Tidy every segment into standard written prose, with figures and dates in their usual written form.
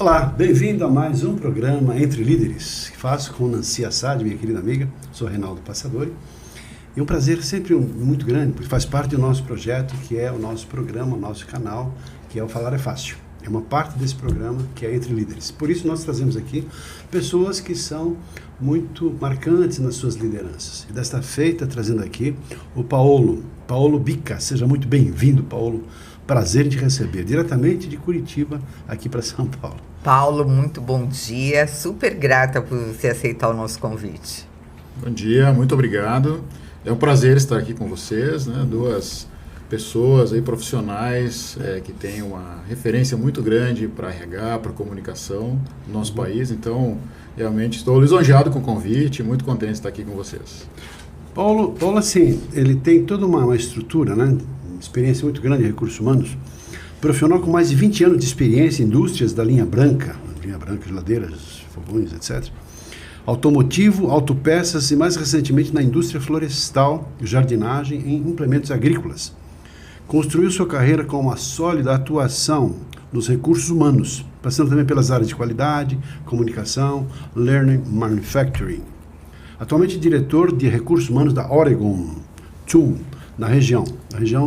Olá, bem-vindo a mais um programa Entre Líderes, que faço com Nancy Assad, minha querida amiga. Sou Reinaldo Passadori. E um prazer sempre muito grande, porque faz parte do nosso projeto, que é o nosso programa, o nosso canal, que é o Falar é Fácil. É uma parte desse programa que é Entre Líderes. Por isso nós trazemos aqui pessoas que são muito marcantes nas suas lideranças. E desta feita, trazendo aqui o Paulo Bica. Seja muito bem-vindo, Paulo. Prazer em te receber, diretamente de Curitiba, aqui para São Paulo. Paulo, muito bom dia. Super grata por você aceitar o nosso convite. Bom dia, muito obrigado. É um prazer estar aqui com vocês, né? Duas pessoas aí profissionais que têm uma referência muito grande para RH, para comunicação no nosso país. Então, realmente estou lisonjeado com o convite, muito contente de estar aqui com vocês. Paulo, assim, ele tem toda uma estrutura, né? Experiência muito grande em recursos humanos, profissional com mais de 20 anos de experiência em indústrias da linha branca, geladeiras, fogões, etc. Automotivo, autopeças e mais recentemente na indústria florestal e jardinagem em implementos agrícolas. Construiu sua carreira com uma sólida atuação nos recursos humanos, passando também pelas áreas de qualidade, comunicação, learning, manufacturing. Atualmente diretor de recursos humanos da Oregon Tool, na região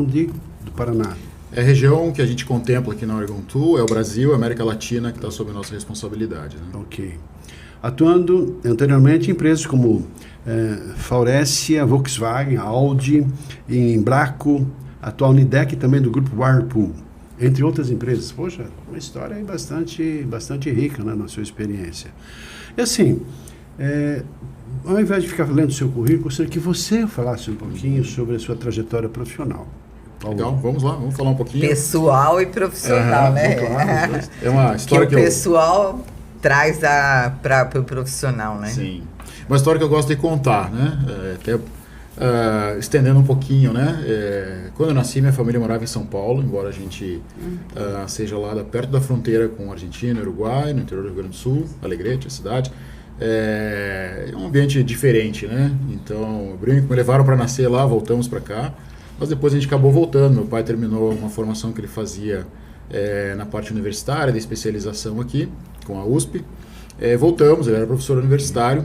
do Paraná. É a região que a gente contempla aqui na Oregon Tool, é o Brasil, a América Latina, que está sob a nossa responsabilidade. Né? Ok. Atuando anteriormente em empresas como Faurecia, Volkswagen, Audi, Embraco, atual Nidec também do grupo Whirlpool, entre outras empresas. Poxa, uma história bastante rica, né, na sua experiência. E assim, ao invés de ficar lendo o seu currículo, gostaria que você falasse um pouquinho sobre a sua trajetória profissional. Paulo. Legal, vamos lá, vamos falar um pouquinho. Pessoal e profissional, né? Claro, é uma história que o pessoal traz para o profissional, né? Sim, uma história que eu gosto de contar, né? Até estendendo um pouquinho, né? Quando eu nasci, minha família morava em São Paulo, embora a gente seja lá perto da fronteira com a Argentina, Uruguai, no interior do Rio Grande do Sul, Alegrete, a cidade. É um ambiente diferente, né? Então, me levaram para nascer lá, voltamos para cá, mas depois a gente acabou voltando. Meu pai terminou uma formação que ele fazia na parte universitária, de especialização aqui, com a USP. Voltamos, ele era professor universitário,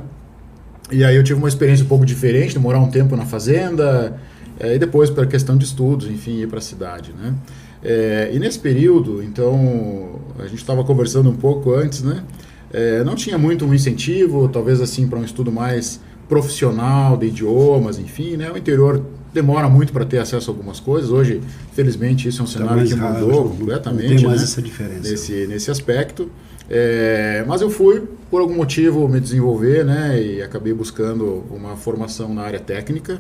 e aí eu tive uma experiência um pouco diferente, de morar um tempo na fazenda, e depois, pela questão de estudos, enfim, ir para a cidade, né? E nesse período, então, a gente estava conversando um pouco antes, né? Não tinha muito um incentivo, talvez assim, para um estudo mais profissional, de idiomas, enfim, né? O interior demora muito para ter acesso a algumas coisas. Hoje, felizmente, isso é um cenário que mudou completamente. Não tem mais, né? Essa diferença. Nesse aspecto. Mas eu fui, por algum motivo, me desenvolver, né? E acabei buscando uma formação na área técnica.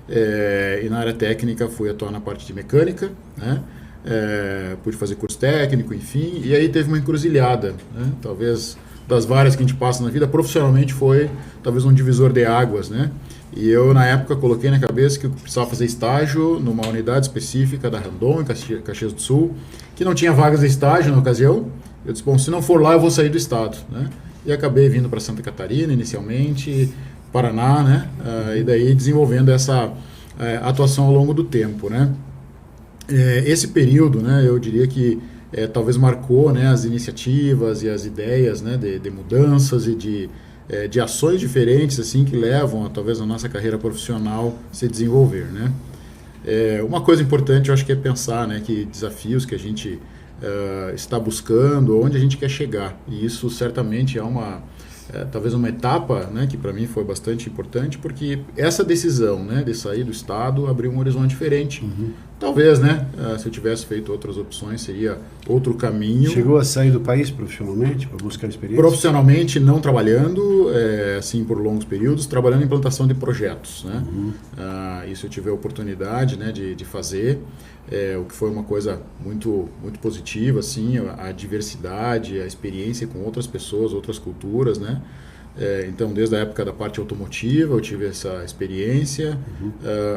E na área técnica fui atuar na parte de mecânica, né? Pude fazer curso técnico, enfim, e aí teve uma encruzilhada, né? Talvez das várias que a gente passa na vida, profissionalmente foi talvez um divisor de águas, né? E eu na época coloquei na cabeça que eu precisava fazer estágio numa unidade específica da Randon, em Caxias do Sul, que não tinha vagas de estágio na ocasião. Eu disse, bom, se não for lá eu vou sair do estado, né? E acabei vindo para Santa Catarina inicialmente, Paraná, né? E daí desenvolvendo essa atuação ao longo do tempo, né? Esse período, né, eu diria que talvez marcou, né, as iniciativas e as ideias, né, de mudanças e de ações diferentes assim, que levam talvez a nossa carreira profissional se desenvolver, né? Uma coisa importante eu acho que é pensar, né, que desafios que a gente está buscando, onde a gente quer chegar, e isso certamente talvez uma etapa, né, que para mim foi bastante importante, porque essa decisão, né, de sair do estado abriu um horizonte diferente. Uhum. Talvez, né, se eu tivesse feito outras opções, seria outro caminho. Chegou a sair do país profissionalmente para buscar experiência? Profissionalmente, não trabalhando, assim, por longos períodos, trabalhando em implantação de projetos, né? Uhum. Isso eu tive a oportunidade, né, de fazer, o que foi uma coisa muito, muito positiva, assim, a diversidade, a experiência com outras pessoas, outras culturas, né? Então, desde a época da parte automotiva, eu tive essa experiência,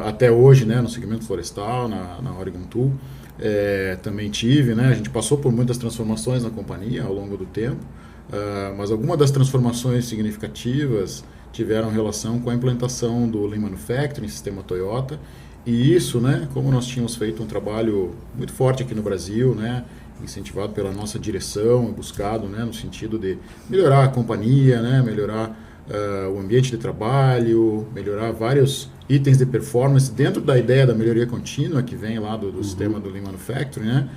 até hoje, né, no segmento florestal, na Oregon Tool, também tive, né, a gente passou por muitas transformações na companhia ao longo do tempo, mas algumas das transformações significativas tiveram relação com a implantação do Lean Manufacturing, sistema Toyota, e isso, né, como nós tínhamos feito um trabalho muito forte aqui no Brasil, né, incentivado pela nossa direção, buscado, né, no sentido de melhorar a companhia, né, melhorar o ambiente de trabalho, melhorar vários itens de performance dentro da ideia da melhoria contínua que vem lá do sistema do Lean Manufacturing, né?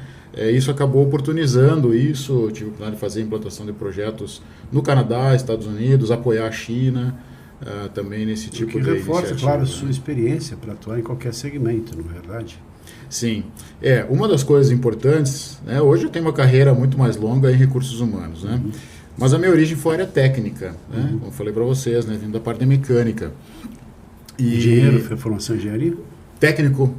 Isso acabou oportunizando isso, eu tive a oportunidade de fazer a implantação de projetos no Canadá, Estados Unidos, apoiar a China também nesse tipo de iniciativa. Que reforça, claro, a sua experiência para atuar em qualquer segmento, não é verdade? Sim. Uma das coisas importantes, né, hoje eu tenho uma carreira muito mais longa em recursos humanos, né? Mas a minha origem foi área técnica, né? Como eu falei para vocês, né? Vindo da parte de mecânica. Engenheiro, foi formação em engenharia? Técnico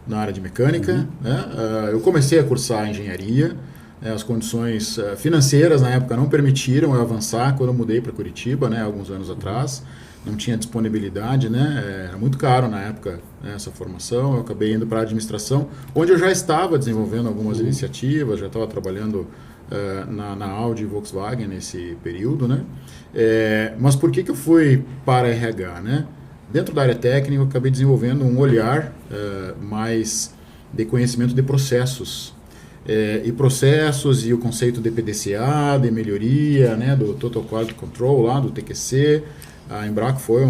na área de mecânica. Né? Eu comecei a cursar engenharia. As condições financeiras na época não permitiram eu avançar quando eu mudei para Curitiba, né? Alguns anos atrás. Não tinha disponibilidade, né? Era muito caro na época, né, essa formação. Eu acabei indo para a administração, onde eu já estava desenvolvendo algumas iniciativas, já estava trabalhando na Audi e Volkswagen nesse período, né? Mas por que eu fui para a RH, né? Dentro da área técnica, eu acabei desenvolvendo um olhar mais de conhecimento de processos. E processos e o conceito de PDCA, de melhoria, né? Do Total Quality Control, lá do TQC. A Embraco foi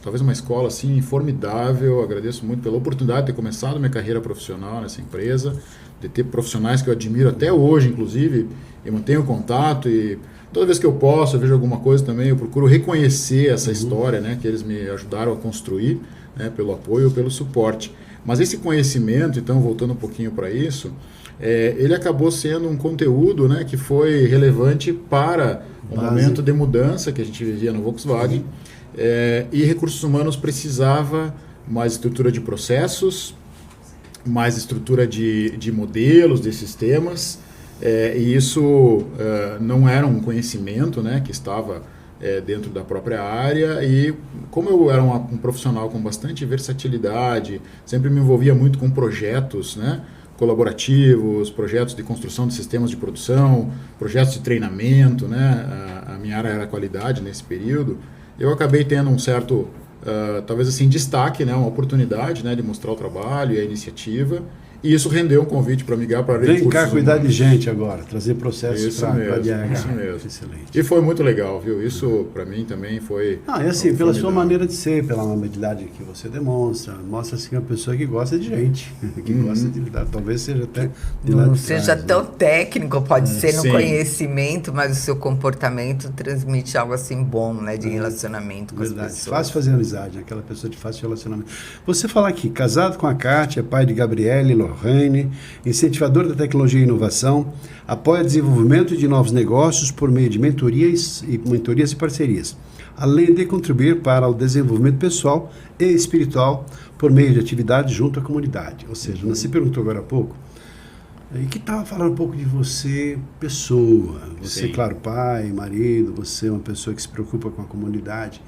talvez uma escola assim, formidável. Agradeço muito pela oportunidade de ter começado minha carreira profissional nessa empresa, de ter profissionais que eu admiro até hoje, inclusive, e mantenho contato, e toda vez que eu posso, eu vejo alguma coisa também, eu procuro reconhecer essa história, né, que eles me ajudaram a construir, né, pelo apoio, pelo suporte. Mas esse conhecimento, então, voltando um pouquinho para isso, ele acabou sendo um conteúdo, né, que foi relevante para o momento de mudança que a gente vivia no Volkswagen, e recursos humanos precisava mais estrutura de processos, mais estrutura de modelos, de sistemas, e isso não era um conhecimento, né, que estava dentro da própria área, e como eu era um profissional com bastante versatilidade, sempre me envolvia muito com projetos, né, colaborativos, projetos de construção de sistemas de produção, projetos de treinamento, né, a minha área era qualidade nesse período, eu acabei tendo um certo talvez assim, destaque, né, uma oportunidade, né, de mostrar o trabalho e a iniciativa, e isso rendeu um convite para migrar para a área de recursos humanos. Vem cá cuidar de gente agora, trazer processos para a DH. Isso mesmo. Excelente. E foi muito legal, viu? Isso para mim também foi... E assim, pela sua maneira de ser, pela amabilidade que você demonstra, mostra assim uma pessoa que gosta de gente, que gosta de lidar, talvez seja até de não lá de seja trás, tão né? técnico, pode ser no Sim. conhecimento, mas o seu comportamento transmite algo assim bom, né, de relacionamento com Verdade. as pessoas. Fácil fazer amizade, né? Aquela pessoa de fácil relacionamento. Você fala aqui, casado com a Kátia, pai de Gabriele, Lorraine, incentivador da tecnologia e inovação, apoia o desenvolvimento de novos negócios por meio de mentorias e parcerias, além de contribuir para o desenvolvimento pessoal e espiritual por meio de atividades junto à comunidade. Ou seja, você perguntou agora há pouco, e que estava falando um pouco de você, pessoa. Você, Sim. claro, pai, marido, você é uma pessoa que se preocupa com a comunidade.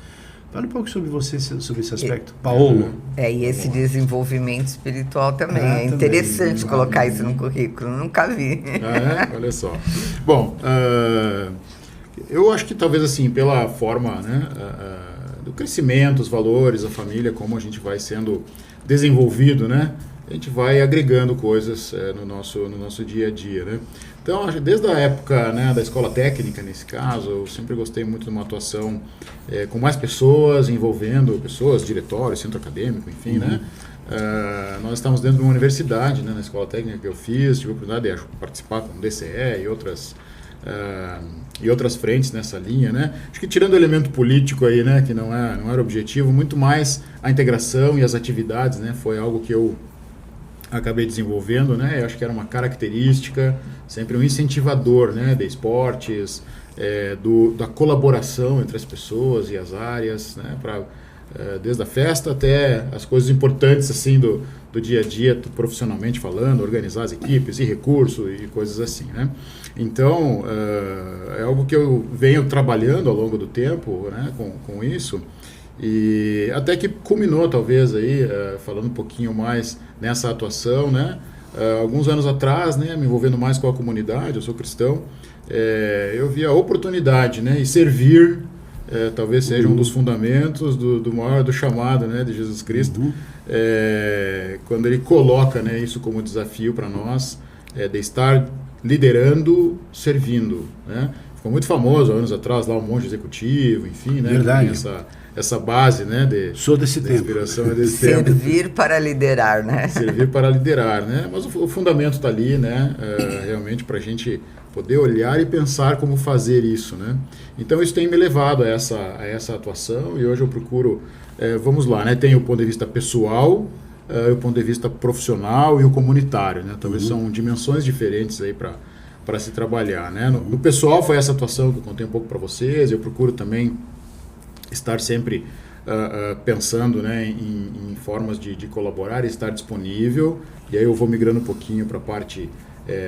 Fala um pouco sobre você, sobre esse aspecto. Paolo. E esse desenvolvimento espiritual também. Ah, É também. interessante colocar isso no currículo. Nunca vi. Olha só. Bom, eu acho que talvez assim, pela forma, né, do crescimento, os valores, a família, como a gente vai sendo desenvolvido, né, a gente vai agregando coisas no nosso dia a dia, né. Então, desde a época, né, da escola técnica, nesse caso, eu sempre gostei muito de uma atuação com mais pessoas, envolvendo pessoas, diretório, centro acadêmico, enfim, né. Nós estamos dentro de uma universidade, né, na escola técnica que eu fiz, tive a oportunidade de participar com o DCE e outras frentes nessa linha, né. Acho que tirando o elemento político aí, né, que não era objetivo, muito mais a integração e as atividades, né, foi algo que eu acabei desenvolvendo, né? Eu acho que era uma característica, sempre um incentivador, né, de esportes, da colaboração entre as pessoas e as áreas, né, desde a festa até as coisas importantes assim do dia a dia, profissionalmente falando, organizar as equipes e recursos e coisas assim, né? Então, é algo que eu venho trabalhando ao longo do tempo, né, com isso. E até que culminou, talvez, aí, falando um pouquinho mais nessa atuação, né? Alguns anos atrás, né, me envolvendo mais com a comunidade, eu sou cristão, eu vi a oportunidade, né, e servir, talvez seja um dos fundamentos do chamado, né, de Jesus Cristo, quando ele coloca, né, isso como desafio para nós, de estar liderando, servindo, né? Ficou muito famoso há anos atrás lá o monge executivo, enfim, né? Verdade. Essa base, né? Sou desse tempo. Inspiração é desse tempo. Servir para liderar, né? Servir para liderar, né? Mas o fundamento está ali, né? Realmente para a gente poder olhar e pensar como fazer isso, né? Então isso tem me levado a essa atuação e hoje eu procuro, vamos lá, né? Tem o ponto de vista pessoal, o ponto de vista profissional e o comunitário, né? Talvez são dimensões diferentes aí para se trabalhar, né? No pessoal foi essa atuação que eu contei um pouco para vocês. Eu procuro também estar sempre pensando, né, em formas de colaborar e estar disponível. E aí eu vou migrando um pouquinho para a parte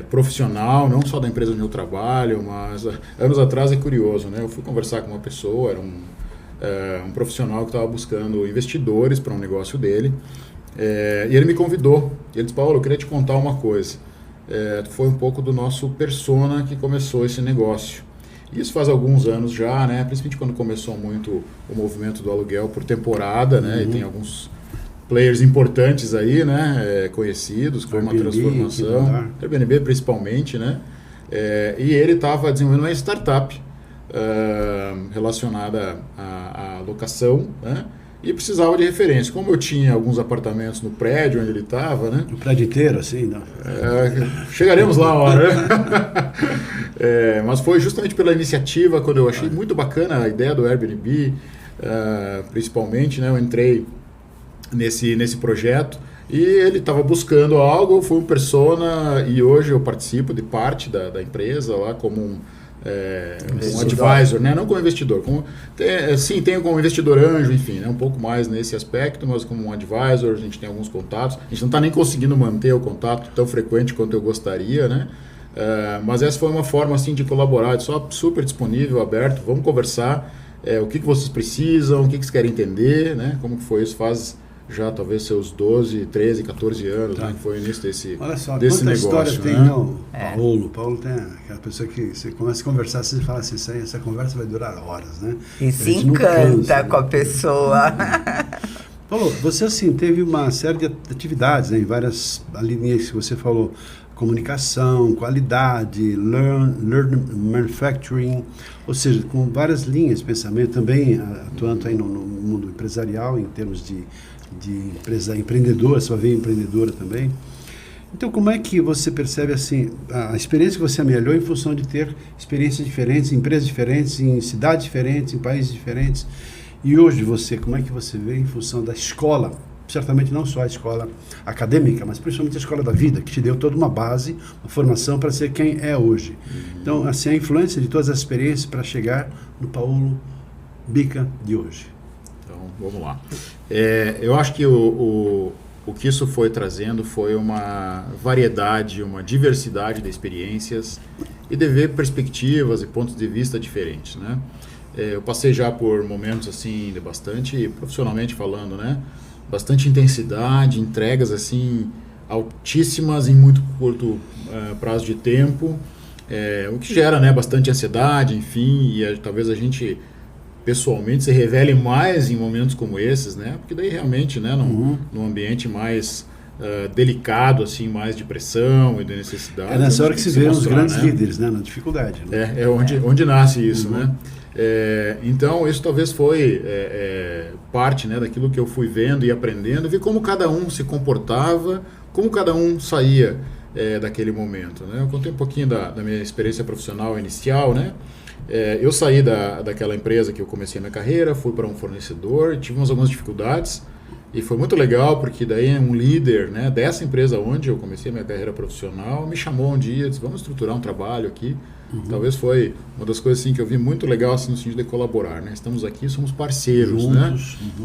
profissional, não só da empresa onde eu trabalho, mas anos atrás é curioso, né? Eu fui conversar com uma pessoa, era um profissional que estava buscando investidores para um negócio dele, e ele me convidou. Ele disse: Paulo, eu queria te contar uma coisa. Foi um pouco do nosso persona que começou esse negócio. Isso faz alguns anos já, né? Principalmente quando começou muito o movimento do aluguel por temporada, né? E tem alguns players importantes aí, né? Conhecidos, que foi uma transformação. Airbnb principalmente, né? E ele estava desenvolvendo uma startup relacionada à locação, né? E precisava de referência. Como eu tinha alguns apartamentos no prédio onde ele estava, né? O prédio inteiro, assim, não? Chegaremos lá uma hora, né? Mas foi justamente pela iniciativa, quando eu achei muito bacana a ideia do Airbnb, principalmente, né? Eu entrei nesse projeto e ele estava buscando algo, eu fui um persona e hoje eu participo de parte da empresa lá como um advisor, né? Não como investidor. Tenho como investidor anjo, enfim, né? Um pouco mais nesse aspecto, mas como um advisor, a gente tem alguns contatos. A gente não está nem conseguindo manter o contato tão frequente quanto eu gostaria, né? Mas essa foi uma forma assim, de colaborar, só super disponível, aberto, vamos conversar, o que vocês precisam, o que vocês querem entender, né? Como que foi isso, faz já talvez seus 12, 13, 14 anos, né? Que foi o início desse Olha só, desse quanta negócio, história tem, né? não? Paulo tem aquela pessoa que você começa a conversar, você fala assim, essa conversa vai durar horas, né? E se encanta com a pessoa. Paulo, você assim, teve uma série de atividades, né, em várias linhas que você falou: comunicação, qualidade, learn manufacturing, ou seja, com várias linhas de pensamento, também atuando aí no mundo empresarial, em termos de empresa empreendedora, sua veia empreendedora também. Então, como é que você percebe assim a experiência que você amelhou em função de ter experiências diferentes, em empresas diferentes, em cidades diferentes, em países diferentes? E hoje como é que você vê em função da escola, certamente não só a escola acadêmica, mas principalmente a escola da vida, que te deu toda uma base, uma formação para ser quem é hoje. Então, assim, a influência de todas as experiências para chegar no Paulo Bica de hoje. Então, vamos lá. Eu acho que o que isso foi trazendo foi uma variedade, uma diversidade de experiências e de ver perspectivas e pontos de vista diferentes, né? Eu passei já por momentos assim, de bastante, profissionalmente falando, né? Bastante intensidade, entregas assim altíssimas em muito curto prazo de tempo, o que gera, né, bastante ansiedade, enfim, e talvez a gente pessoalmente se revele mais em momentos como esses, né? Porque daí realmente, né, num ambiente mais delicado, assim, mais de pressão e de necessidade. É nessa hora que se vê os grandes, né? líderes, né, na dificuldade. Né? Onde nasce isso, né? Então, isso talvez foi parte, né, daquilo que eu fui vendo e aprendendo, ver como cada um se comportava, como cada um saía daquele momento, né? Eu contei um pouquinho da minha experiência profissional inicial, né? Eu saí daquela empresa que eu comecei a minha carreira, fui para um fornecedor, tivemos algumas dificuldades e foi muito legal porque daí um líder, né, dessa empresa onde eu comecei a minha carreira profissional me chamou um dia e disse: vamos estruturar um trabalho aqui. Talvez foi uma das coisas assim, que eu vi muito legal assim, no sentido de colaborar, né? Estamos aqui, somos parceiros, juntos, né?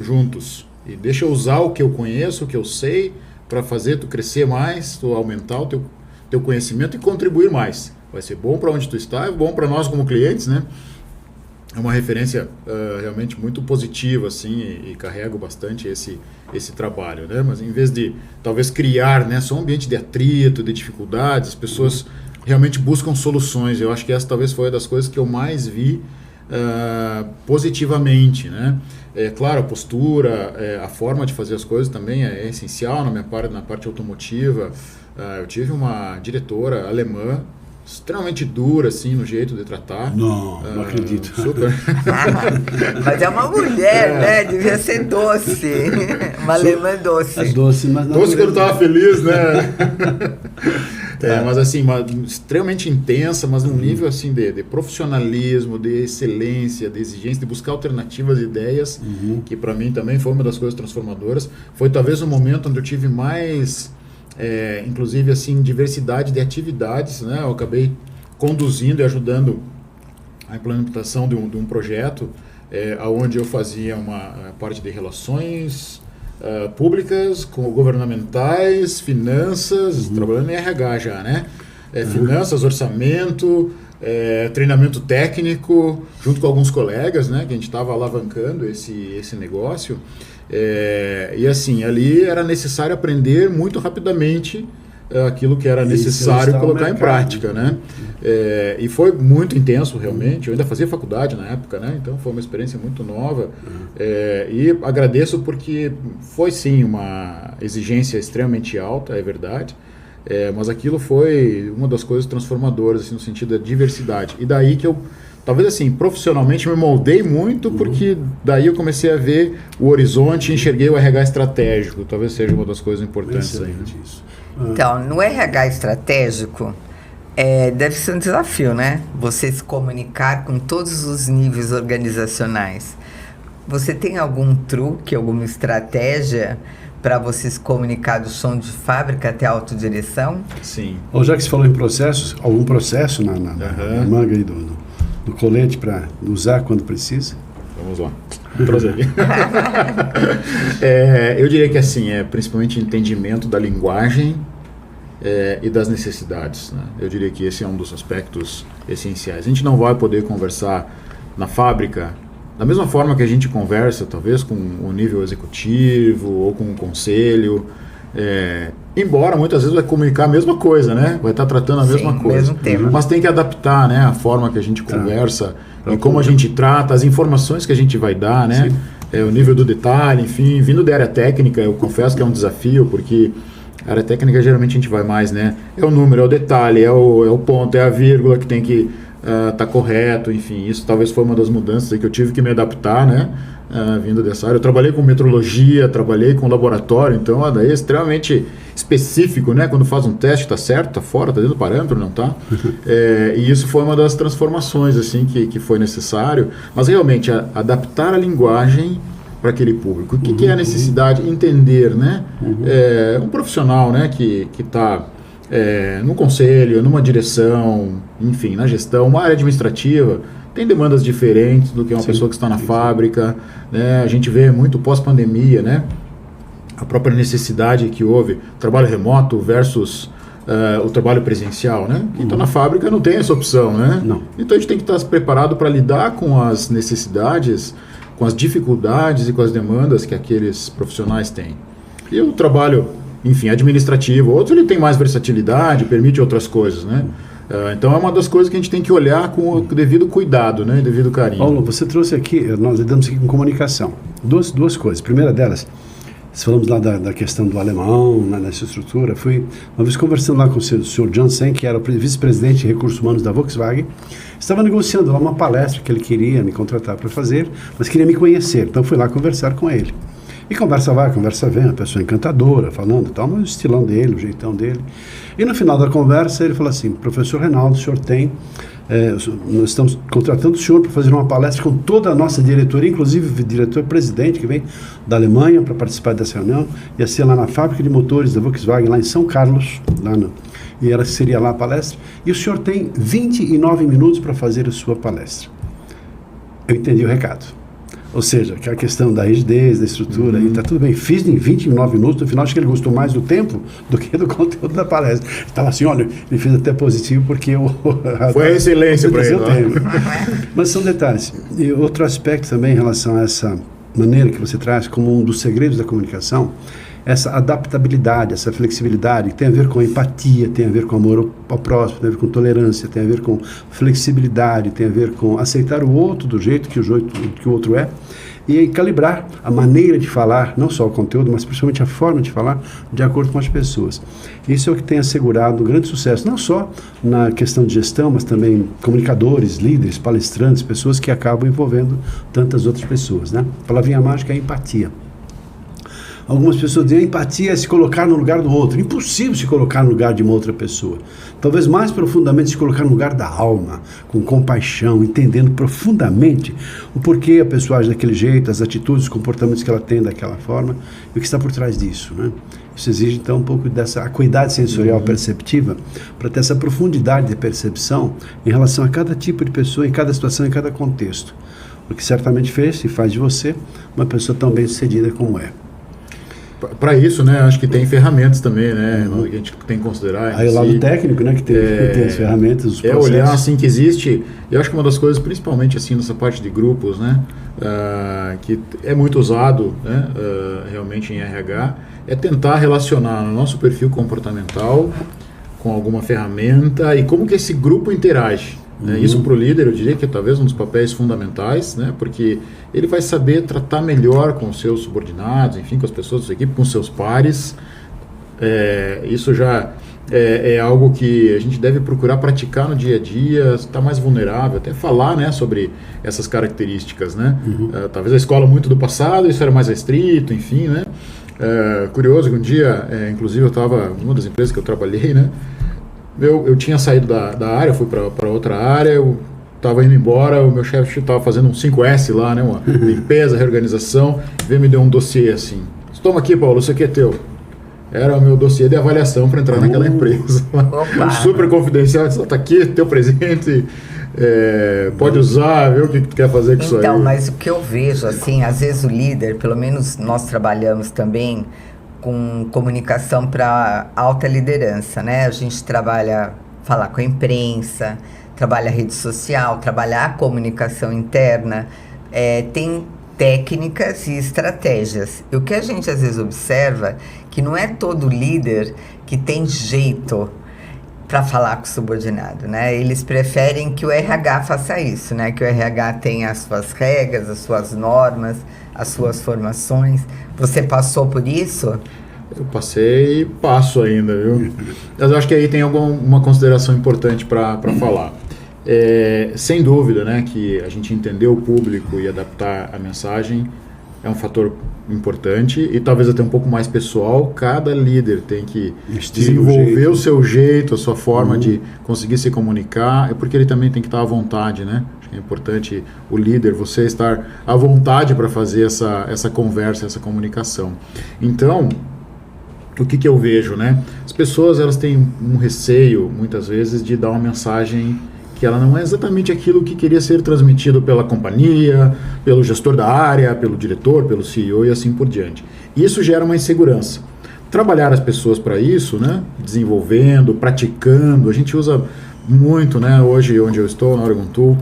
Juntos. E deixa eu usar o que eu conheço, o que eu sei, para fazer tu crescer mais, tu aumentar o teu conhecimento e contribuir mais. Vai ser bom para onde tu está, é bom para nós como clientes, né? É uma referência realmente muito positiva, assim, e carrego bastante esse trabalho, né? Mas em vez de, talvez, criar, né, só um ambiente de atrito, de dificuldades, as pessoas realmente buscam soluções. Eu acho que essa talvez foi uma das coisas que eu mais vi positivamente, né? Claro, a postura, a forma de fazer as coisas também é essencial na parte automotiva. Eu tive uma diretora alemã, extremamente dura, assim, no jeito de tratar. Não acredito. Super. Mas é uma mulher, né? Devia ser doce. Uma alemã doce. É doce, mas não. Doce quando estava feliz, né? Mas assim, extremamente intensa, mas num nível assim de profissionalismo, de excelência, de exigência, de buscar alternativas e ideias, que para mim também foi uma das coisas transformadoras. Foi talvez o momento onde eu tive mais, inclusive assim, diversidade de atividades, né? Eu acabei conduzindo e ajudando a implementação de um projeto, onde eu fazia uma parte de relações públicas, governamentais, finanças, trabalhando em RH já, né? Finanças, orçamento, treinamento técnico, junto com alguns colegas, né? Que a gente estava alavancando esse negócio. E assim, ali era necessário aprender muito rapidamente aquilo que era necessário colocar em prática, né? E foi muito intenso realmente. Eu ainda fazia faculdade na época, né? Então foi uma experiência muito nova. E agradeço porque foi sim uma exigência extremamente alta, é verdade. Mas aquilo foi uma das coisas transformadoras, assim, no sentido da diversidade. E daí que eu, talvez assim, profissionalmente me moldei muito, porque daí eu comecei a ver o horizonte e enxerguei o RH estratégico. Talvez seja uma das coisas importantes aí. Isso. Então, no RH estratégico, deve ser um desafio, né? Você se comunicar com todos os níveis organizacionais. Você tem algum truque, alguma estratégia para você se comunicar do chão de fábrica até a autodireção? Sim. Ou já que você falou em processos, algum processo na manga aí do colete para usar quando precisa? Vamos lá. Vou trazer aqui. Eu diria que assim, principalmente entendimento da linguagem e das necessidades, né? Eu diria que esse é um dos aspectos essenciais. A gente não vai poder conversar na fábrica da mesma forma que a gente conversa, talvez, com o nível executivo ou com o conselho. Embora muitas vezes vai comunicar a mesma coisa, né? Vai estar tratando a mesma coisa. Mesmo tema. Mas tem que adaptar, né, a forma que a gente conversa e como a gente trata, as informações que a gente vai dar, né? O nível do detalhe, enfim. Vindo da área técnica, eu confesso que é um desafio, porque a área técnica geralmente a gente vai mais, né? É o número, é o detalhe, é o ponto, é a vírgula que tem que tá correto, enfim. Isso talvez foi uma das mudanças aí que eu tive que me adaptar, né? Vindo dessa área. Eu trabalhei com metrologia, trabalhei com laboratório, então daí é extremamente específico, né? Quando faz um teste, está certo, está fora, está dentro do parâmetro, não está? E isso foi uma das transformações assim, que foi necessário, mas realmente adaptar a linguagem para aquele público. O que é a necessidade? Entender, né? Um profissional, né? que está num conselho, numa direção, enfim, na gestão, uma área administrativa, tem demandas diferentes do que uma pessoa que está na fábrica, né? A gente vê muito pós-pandemia, né? A própria necessidade que houve, trabalho remoto versus o trabalho presencial, né? Quem está na fábrica não tem essa opção, né? Não. Então a gente tem que estar preparado para lidar com as necessidades, com as dificuldades e com as demandas que aqueles profissionais têm. E o trabalho, enfim, administrativo, outro ele tem mais versatilidade, permite outras coisas, né? Então é uma das coisas que a gente tem que olhar com o devido cuidado, né? Devido carinho. Paulo, você trouxe aqui, nós lidamos aqui com comunicação. Duas coisas. Primeira delas, falamos lá da questão do alemão, né, nessa estrutura. Fui uma vez conversando lá com o senhor Jansen, que era o vice-presidente de recursos humanos da Volkswagen. Estava negociando lá uma palestra que ele queria me contratar para fazer, mas queria me conhecer. Então fui lá conversar com ele. E conversa vai, conversa vem, uma pessoa encantadora, falando e tal, mas o estilão dele, o jeitão dele. E no final da conversa ele falou assim: professor Reinaldo, o senhor tem, nós estamos contratando o senhor para fazer uma palestra com toda a nossa diretoria, inclusive o diretor-presidente que vem da Alemanha para participar dessa reunião, ia ser lá na fábrica de motores da Volkswagen, lá em São Carlos, e seria lá a palestra, e o senhor tem 29 minutos para fazer a sua palestra. Eu entendi o recado. Ou seja, que a questão da rigidez, da estrutura, e está tudo bem. Fiz em 29 minutos, no final acho que ele gostou mais do tempo do que do conteúdo da palestra. Estava assim, olha, ele fez até positivo porque foi a excelência para ele. Mas são detalhes. E outro aspecto também em relação a essa maneira que você traz como um dos segredos da comunicação essa adaptabilidade, essa flexibilidade, que tem a ver com empatia, tem a ver com amor ao próximo, tem a ver com tolerância, tem a ver com flexibilidade, tem a ver com aceitar o outro do jeito que o outro é, e calibrar a maneira de falar, não só o conteúdo, mas principalmente a forma de falar, de acordo com as pessoas. Isso é o que tem assegurado um grande sucesso, não só na questão de gestão, mas também comunicadores, líderes, palestrantes, pessoas que acabam envolvendo tantas outras pessoas, né? A palavrinha mágica é empatia. Algumas pessoas dizem empatia é se colocar no lugar do outro. Impossível se colocar no lugar de uma outra pessoa. Talvez mais profundamente se colocar no lugar da alma, com compaixão, entendendo profundamente o porquê a pessoa age daquele jeito, as atitudes, os comportamentos que ela tem daquela forma e o que está por trás disso, né? Isso exige então um pouco dessa acuidade sensorial perceptiva para ter essa profundidade de percepção em relação a cada tipo de pessoa, em cada situação, em cada contexto. O que certamente fez e faz de você uma pessoa tão bem sucedida como é. Para isso, né, acho que tem ferramentas também, né, que a gente tem que considerar. Aí o lado técnico, né, que tem as ferramentas, os processos. É olhar assim que existe, eu acho que uma das coisas, principalmente assim nessa parte de grupos, né, que é muito usado, né, realmente em RH, é tentar relacionar o nosso perfil comportamental com alguma ferramenta e como que esse grupo interage. Isso para o líder, eu diria que é talvez um dos papéis fundamentais, né? Porque ele vai saber tratar melhor com os seus subordinados, enfim, com as pessoas da sua equipe, com os seus pares. Isso já é algo que a gente deve procurar praticar no dia a dia, estar mais vulnerável, até falar, né, sobre essas características, né? Talvez a escola muito do passado, isso era mais restrito, enfim, né? Curioso que um dia, inclusive eu estava em uma das empresas que eu trabalhei, né? Eu tinha saído da área, fui para outra área, eu estava indo embora, o meu chefe estava fazendo um 5S lá, né, uma limpeza, reorganização, veio me deu um dossiê assim. Toma aqui, Paulo, isso aqui é teu. Era o meu dossiê de avaliação para entrar naquela empresa. Super confidencial, está aqui, teu presente, pode usar, vê o que tu quer fazer com isso aí. Então, mas o que eu vejo, assim, às vezes o líder, pelo menos nós trabalhamos também com comunicação para alta liderança, né? A gente trabalha falar com a imprensa, trabalha a rede social, trabalhar a comunicação interna, tem técnicas e estratégias. E o que a gente às vezes observa que não é todo líder que tem jeito para falar com o subordinado, né? Eles preferem que o RH faça isso, né? Que o RH tenha as suas regras, as suas normas, as suas formações. Você passou por isso? Eu passei e passo ainda, viu? Mas eu acho que aí tem uma consideração importante para falar. Sem dúvida, né, que a gente entender o público e adaptar a mensagem é um fator importante e talvez até um pouco mais pessoal. Cada líder tem que desenvolver o seu jeito, a sua forma de conseguir se comunicar, porque ele também tem que estar à vontade, né? Acho que é importante o líder, você estar à vontade para fazer essa conversa, essa comunicação. Então, o que eu vejo, né? As pessoas, elas têm um receio, muitas vezes, de dar uma mensagem que ela não é exatamente aquilo que queria ser transmitido pela companhia, pelo gestor da área, pelo diretor, pelo CEO e assim por diante. Isso gera uma insegurança. Trabalhar as pessoas para isso, né? Desenvolvendo, praticando, a gente usa muito, né? Hoje, onde eu estou, na Oregon Tool,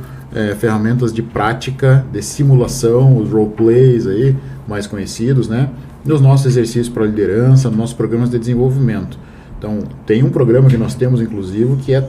ferramentas de prática, de simulação, os roleplays aí, mais conhecidos, né? Nos nossos exercícios para liderança, nos nossos programas de desenvolvimento. Então, tem um programa que nós temos, inclusive, que é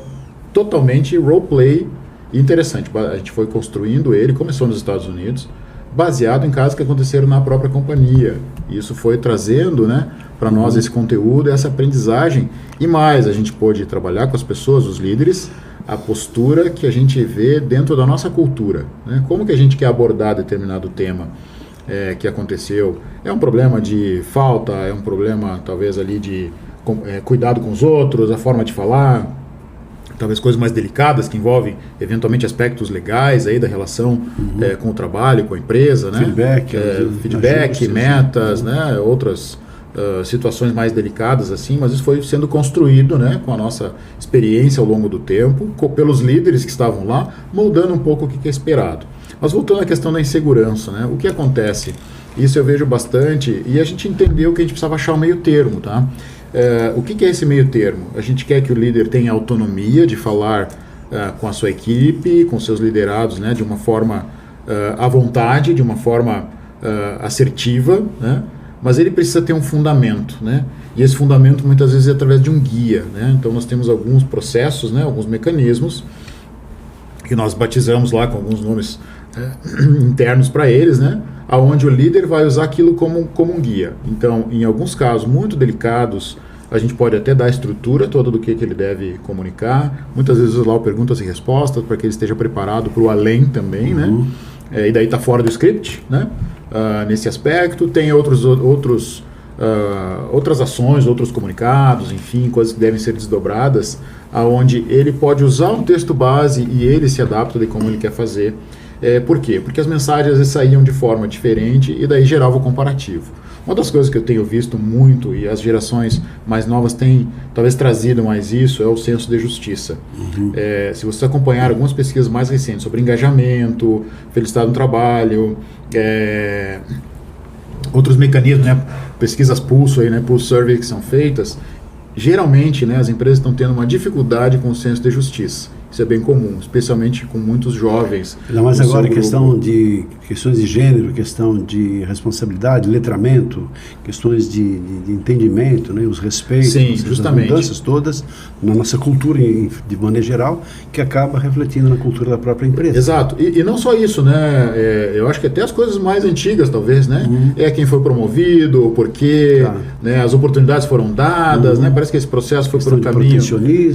totalmente roleplay interessante. A gente foi construindo ele, começou nos Estados Unidos, baseado em casos que aconteceram na própria companhia. E isso foi trazendo, né, para nós esse conteúdo, essa aprendizagem. E mais, a gente pôde trabalhar com as pessoas, os líderes, a postura que a gente vê dentro da nossa cultura, né? Como que a gente quer abordar determinado tema que aconteceu. É um problema de falta, é um problema talvez ali de cuidado com os outros, a forma de falar, talvez coisas mais delicadas que envolvem eventualmente aspectos legais aí da relação com o trabalho, com a empresa, né? Feedback, metas, né? Outras situações mais delicadas assim, mas isso foi sendo construído, né, com a nossa experiência ao longo do tempo, pelos líderes que estavam lá, moldando um pouco o que é esperado. Mas voltando à questão da insegurança, né, o que acontece? Isso eu vejo bastante e a gente entendeu que a gente precisava achar um meio termo, tá? O que é esse meio termo? A gente quer que o líder tenha autonomia de falar com a sua equipe, com seus liderados, né, de uma forma à vontade, de uma forma assertiva, né? mas ele precisa ter um fundamento, né? E esse fundamento muitas vezes é através de um guia, né? Então nós temos alguns processos, né? Alguns mecanismos que nós batizamos lá com alguns nomes internos para eles, né? Aonde o líder vai usar aquilo como um guia. Então, em alguns casos muito delicados, a gente pode até dar a estrutura toda do que ele deve comunicar. Muitas vezes lá o perguntas e respostas para que ele esteja preparado para o além também, né? E daí está fora do script, né? Nesse aspecto. Tem outras ações, outros comunicados, enfim, coisas que devem ser desdobradas, aonde ele pode usar um texto base e ele se adapta de como ele quer fazer. Por quê? Porque as mensagens às vezes saíam de forma diferente e daí gerava o comparativo. Uma das coisas que eu tenho visto muito, e as gerações mais novas têm talvez trazido mais isso, é o senso de justiça. Se você acompanhar algumas pesquisas mais recentes sobre engajamento, felicidade no trabalho, outros mecanismos, né, pesquisas pulso, aí, né, pulse survey que são feitas, geralmente, né, as empresas estão tendo uma dificuldade com o senso de justiça. Isso é bem comum, especialmente com muitos jovens. Mas agora questões de gênero, questão de responsabilidade, letramento, questões de entendimento, né, os respeitos, justamente. As mudanças todas na nossa cultura de maneira geral, que acaba refletindo na cultura da própria empresa. Exato, e não só isso, né? Eu acho que até as coisas mais antigas, talvez, né? Quem foi promovido, por quê, né? As oportunidades foram dadas, né? Parece que esse processo foi por um caminho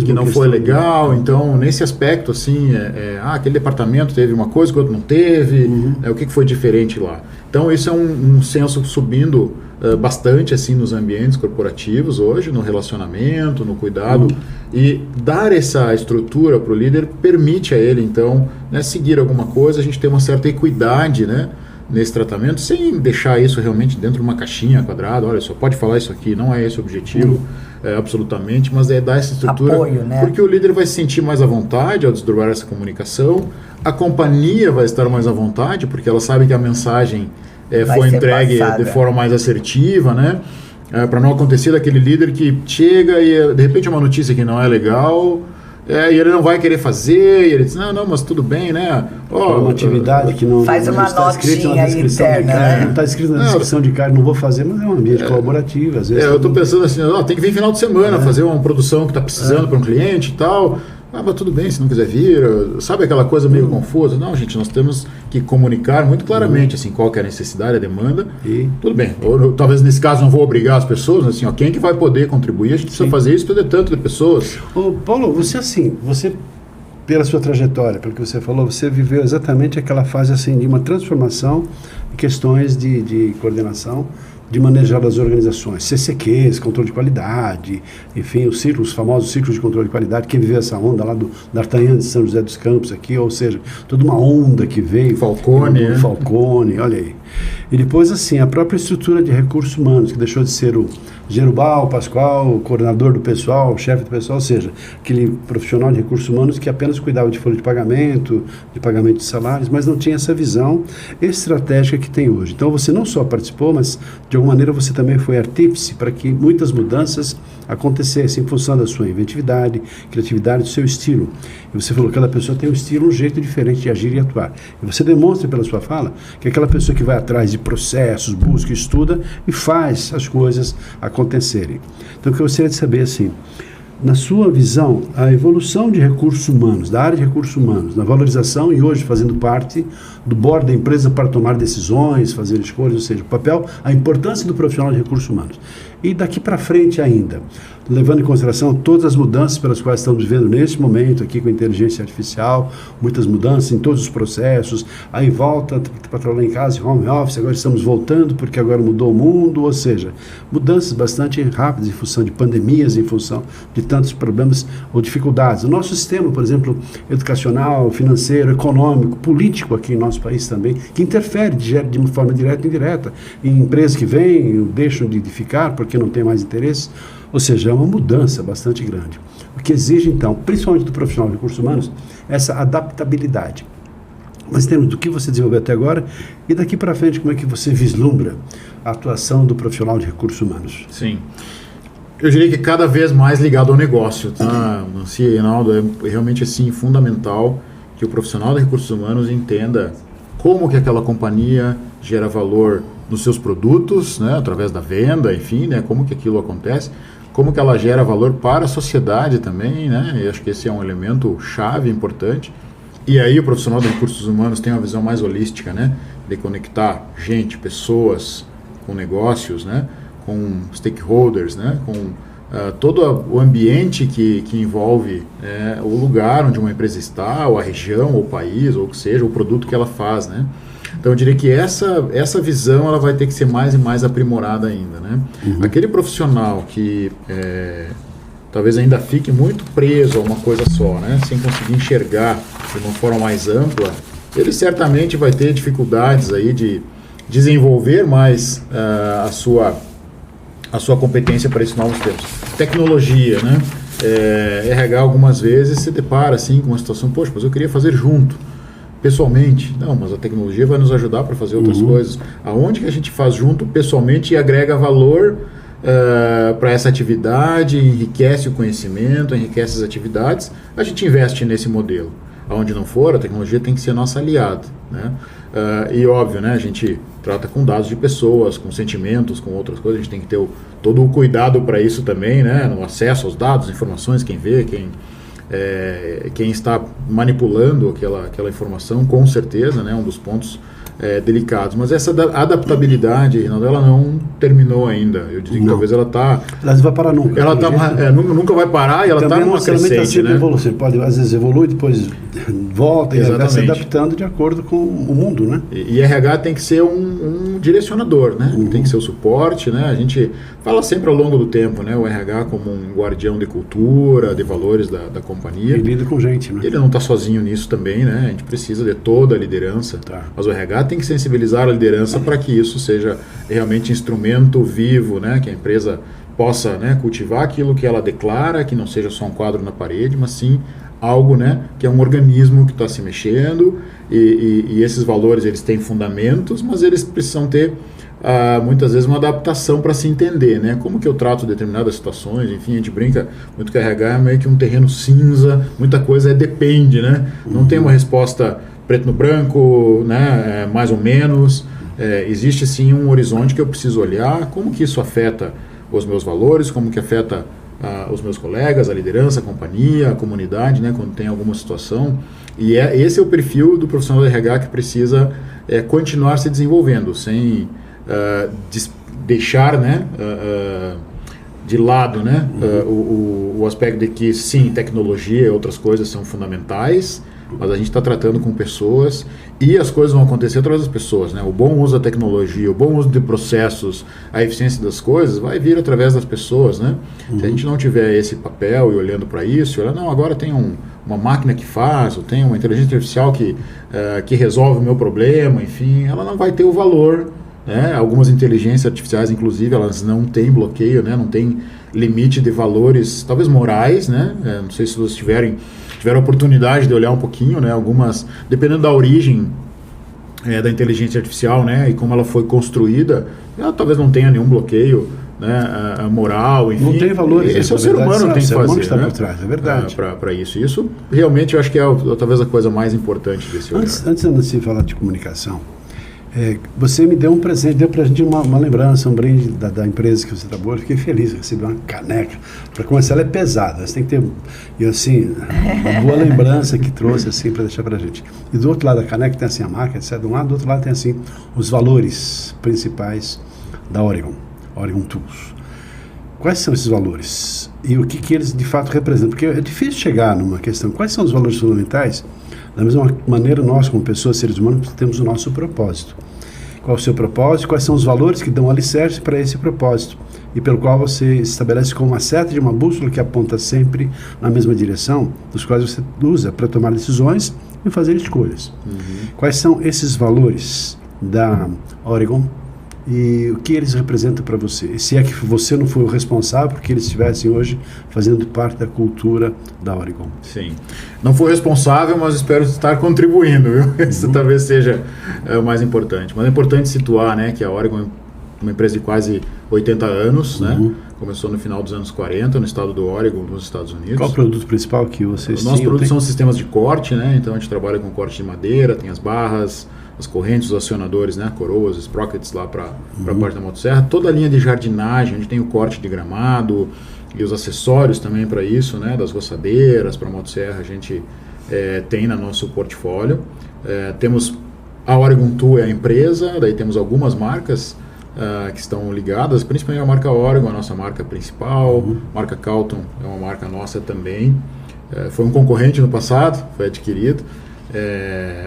que não foi legal, então nesse aspecto, assim, aquele departamento teve uma coisa que o outro não teve, o que foi diferente lá. Então isso é um senso subindo bastante assim nos ambientes corporativos hoje, no relacionamento, no cuidado, e dar essa estrutura para o líder permite a ele, então, né, seguir alguma coisa, a gente ter uma certa equidade, né, nesse tratamento, sem deixar isso realmente dentro de uma caixinha quadrada, olha, só pode falar isso aqui, não é esse o objetivo, absolutamente, mas é dar essa estrutura, apoio, né? Porque o líder vai se sentir mais à vontade ao desdobrar essa comunicação, a companhia vai estar mais à vontade, porque ela sabe que a mensagem foi entregue de forma mais assertiva, né? Para não acontecer daquele líder que chega e de repente é uma notícia que não é legal, e ele não vai querer fazer, e ele diz, não, mas tudo bem, né? Uma atividade que não está escrita na descrição interna, de cargo, não está escrito na descrição de cargo, não vou fazer, mas é um ambiente colaborativo, às vezes. Eu estou pensando assim, tem que vir final de semana fazer uma produção que está precisando para um cliente e tal. Mas tudo bem, se não quiser vir, sabe aquela coisa meio confusa? Não, gente, nós temos que comunicar muito claramente assim, qual que é a necessidade, a demanda. Tudo bem, ou talvez nesse caso não vou obrigar as pessoas, assim, quem que vai poder contribuir, a gente precisa fazer isso para ter tanto de pessoas. Paulo, você pela sua trajetória, pelo que você falou, você viveu exatamente aquela fase assim, de uma transformação em questões de coordenação, de manejar das organizações, CCQs, controle de qualidade, enfim, os famosos ciclos de controle de qualidade. Quem viveu essa onda lá do D'Artagnan de São José dos Campos aqui, ou seja, toda uma onda que veio. Falcone, olha aí. E depois, assim, a própria estrutura de recursos humanos, que deixou de ser o Gerubal, Pascoal, o coordenador do pessoal, o chefe do pessoal, ou seja, aquele profissional de recursos humanos que apenas cuidava de folha de pagamento de salários, mas não tinha essa visão estratégica que tem hoje. Então você não só participou, mas de alguma maneira você também foi artífice para que muitas mudanças acontecessem em função da sua inventividade, criatividade, do seu estilo. E você falou que cada pessoa tem um estilo, um jeito diferente de agir e atuar. E você demonstra pela sua fala que aquela pessoa que vai atrás de processos, busca, estuda e faz as coisas acontecerem. Então, o que eu gostaria de saber, assim, na sua visão, a evolução de recursos humanos, da área de recursos humanos, na valorização e hoje fazendo parte do board da empresa para tomar decisões, fazer escolhas, ou seja, o papel, a importância do profissional de recursos humanos. E daqui para frente ainda, levando em consideração todas as mudanças pelas quais estamos vivendo nesse momento aqui com a inteligência artificial, muitas mudanças em todos os processos, aí volta para trabalhar em casa, home office, agora estamos voltando porque agora mudou o mundo, ou seja, mudanças bastante rápidas em função de pandemias, em função de tantos problemas ou dificuldades. O nosso sistema, por exemplo, educacional, financeiro, econômico, político aqui em nosso país também, que interfere de uma forma direta e indireta em empresas que vêm ou deixam de ficar porque não tem mais interesse. Ou seja, é uma mudança bastante grande. O que exige, então, principalmente do profissional de recursos humanos, essa adaptabilidade. Mas temos do que você desenvolveu até agora e daqui para frente, como é que você vislumbra a atuação do profissional de recursos humanos? Sim. Eu diria que cada vez mais ligado ao negócio, tá? Nancy e Reinaldo, é realmente assim fundamental que o profissional de recursos humanos entenda como que aquela companhia gera valor nos seus produtos, né, através da venda, enfim, né, como que aquilo acontece, como que ela gera valor para a sociedade também, né, e acho que esse é um elemento chave, importante. E aí o profissional de recursos humanos tem uma visão mais holística, né, de conectar gente, pessoas com negócios, né, com stakeholders, né, com todo o ambiente que envolve o lugar onde uma empresa está, ou a região, ou o país, ou o que seja, o produto que ela faz, né. Então eu diria que essa visão ela vai ter que ser mais e mais aprimorada ainda, né. Aquele profissional que talvez ainda fique muito preso a uma coisa só, né, sem conseguir enxergar de uma forma mais ampla, ele certamente vai ter dificuldades aí de desenvolver mais a sua competência para esses novos tempos. Tecnologia, né? RH algumas vezes se depara assim com uma situação, poxa, mas eu queria fazer junto, pessoalmente. Não, mas a tecnologia vai nos ajudar para fazer outras coisas. Aonde que a gente faz junto pessoalmente e agrega valor para essa atividade, enriquece o conhecimento, enriquece as atividades, a gente investe nesse modelo. Aonde não for, a tecnologia tem que ser nossa aliada, né? E óbvio, né, a gente trata com dados de pessoas, com sentimentos, com outras coisas, a gente tem que ter todo o cuidado para isso também, né, no acesso aos dados, informações, quem vê, quem está manipulando aquela informação, com certeza, né, um dos pontos delicados. Mas essa adaptabilidade, Reinaldo, ela não terminou ainda. Eu diria que talvez ela está... Ela não vai parar nunca. Ela nunca vai parar e ela está numa crescente, né? Você pode, às vezes, evolui, depois volta e vai se adaptando de acordo com o mundo, né? E RH tem que ser um direcionador, né? Tem que ser o suporte, né? A gente fala sempre ao longo do tempo, né? O RH como um guardião de cultura, de valores da companhia. Ele lida com gente, né? Ele não está sozinho nisso também, né? A gente precisa de toda a liderança. Mas o RH tem que sensibilizar a liderança para que isso seja realmente instrumento vivo, né? Que a empresa possa, né, cultivar aquilo que ela declara, que não seja só um quadro na parede, mas sim algo, né, que é um organismo que está se mexendo e esses valores eles têm fundamentos, mas eles precisam ter muitas vezes uma adaptação para se entender, né? Como que eu trato determinadas situações, enfim, a gente brinca muito que a RH é meio que um terreno cinza, muita coisa depende, né? Não tem uma resposta preto no branco, né, mais ou menos. Existe sim um horizonte que eu preciso olhar, como que isso afeta os meus valores, como que afeta os meus colegas, a liderança, a companhia, a comunidade, né, quando tem alguma situação. E esse é o perfil do profissional de RH que precisa continuar se desenvolvendo, sem deixar, né, de lado, né, o aspecto de que sim, tecnologia e outras coisas são fundamentais, mas a gente está tratando com pessoas e as coisas vão acontecer através das pessoas, né? O bom uso da tecnologia, o bom uso de processos, a eficiência das coisas vai vir através das pessoas, né? Se a gente não tiver esse papel e olhando para isso, não, agora tem uma máquina que faz, ou tem uma inteligência artificial que resolve o meu problema, enfim, ela não vai ter o valor, né? Algumas inteligências artificiais, inclusive, elas não têm bloqueio, né? Não tem limite de valores, talvez morais, né? Não sei se vocês tiveram a oportunidade de olhar um pouquinho, né? Algumas, dependendo da origem da inteligência artificial, né? E como ela foi construída, ela talvez não tenha nenhum bloqueio, né? Moral, enfim. Não tem valores. Esse é o ser humano tem que fazer, está né? por trás, é verdade. Para isso. Isso realmente eu acho que é talvez a coisa mais importante desse olhar. Antes de você falar de comunicação, você me deu um presente, deu pra gente uma lembrança, um brinde da empresa que você trabalhou. Fiquei feliz de receber uma caneca. Para começar, ela é pesada, você tem que ter, e assim, uma boa lembrança que trouxe assim para deixar pra gente. E do outro lado da caneca tem assim a marca, etc. De um lado, do outro lado tem assim os valores principais da Oregon Tools. Quais são esses valores? E o que eles de fato representam? Porque é difícil chegar numa questão. Quais são os valores fundamentais? Da mesma maneira, nós, como pessoas, seres humanos, temos o nosso propósito. Qual é o seu propósito? Quais são os valores que dão alicerce para esse propósito? E pelo qual você estabelece como uma seta de uma bússola que aponta sempre na mesma direção, dos quais você usa para tomar decisões e fazer escolhas. Quais são esses valores da Oregon e o que eles representam para você? E se é que você não foi o responsável porque eles estivessem hoje fazendo parte da cultura da Oregon. Sim. Não fui responsável, mas espero estar contribuindo, viu? Isso talvez seja o mais importante. Mas é importante situar, né, que a Oregon é uma empresa de quase 80 anos, né? Começou no final dos anos 40, no estado do Oregon, nos Estados Unidos. Qual o produto principal que vocês tinham? Nossos produtos são sistemas de corte, né? Então a gente trabalha com corte de madeira, tem as barras, as correntes, os acionadores, né, coroas, sprockets lá para a parte da motosserra, toda a linha de jardinagem, onde tem o corte de gramado e os acessórios também para isso, né, das roçadeiras para a motosserra, a gente tem no nosso portfólio. Temos a Oregon Tool, é a empresa, daí temos algumas marcas que estão ligadas, principalmente a marca Oregon, a nossa marca principal, marca Calton é uma marca nossa também, foi um concorrente no passado, foi adquirido,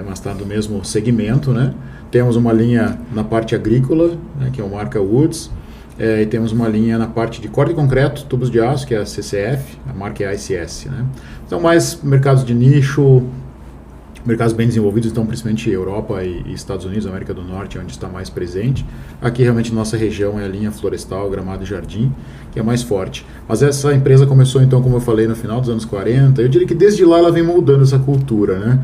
mas está no mesmo segmento, né? Temos uma linha na parte agrícola, né, que é a marca Woods, e temos uma linha na parte de corte de concreto, tubos de aço, que é a CCF, a marca é a ICS, né? Então, mais mercados de nicho, mercados bem desenvolvidos, então principalmente Europa e Estados Unidos, América do Norte, onde está mais presente. Aqui realmente nossa região é a linha florestal, gramado e jardim, que é mais forte. Mas essa empresa começou então, como eu falei, no final dos anos 40. Eu diria que desde lá ela vem moldando essa cultura, né?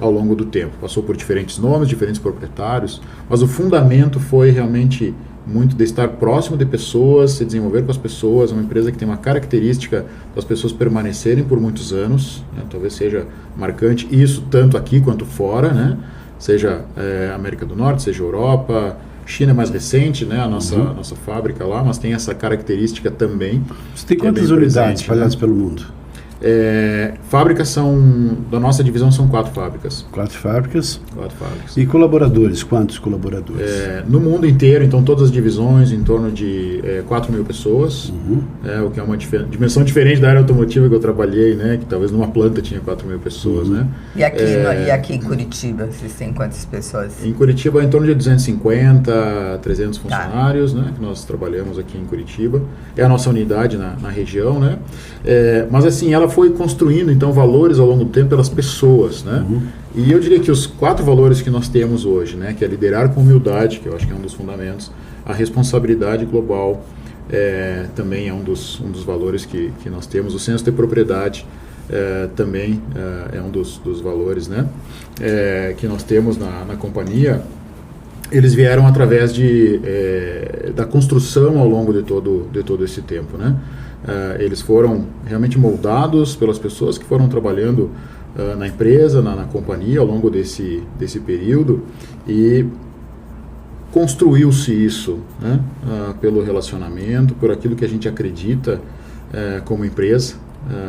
Ao longo do tempo. Passou por diferentes nomes, diferentes proprietários, mas o fundamento foi realmente muito de estar próximo de pessoas, se desenvolver com as pessoas, uma empresa que tem uma característica das pessoas permanecerem por muitos anos, né? Talvez seja marcante isso tanto aqui quanto fora, né? Seja América do Norte, seja Europa, China é mais recente, né? A nossa fábrica lá, mas tem essa característica também. Você tem quantas unidades espalhadas pelo mundo? Fábricas da nossa divisão são 4 fábricas. 4 fábricas. 4 fábricas. E colaboradores? Quantos colaboradores? No mundo inteiro, então todas as divisões, em torno de 4 mil pessoas, o que é uma dimensão diferente da área automotiva que eu trabalhei, né? Que talvez numa planta tinha 4 mil pessoas, né? E aqui em Curitiba, vocês têm quantas pessoas? Em Curitiba, em torno de 250, 300 funcionários, né? Que nós trabalhamos aqui em Curitiba. É a nossa unidade na região, né? Mas assim, ela foi construindo então valores ao longo do tempo pelas pessoas, né? E eu diria que os 4 valores que nós temos hoje, né, que é liderar com humildade, que eu acho que é um dos fundamentos, a responsabilidade global também é um dos valores que nós temos, o senso de propriedade também é um dos valores, né, que nós temos na companhia. Eles vieram através da construção ao longo de todo esse tempo, né? Eles foram realmente moldados pelas pessoas que foram trabalhando na empresa, na companhia ao longo desse período, e construiu-se isso, né? Pelo relacionamento, por aquilo que a gente acredita como empresa,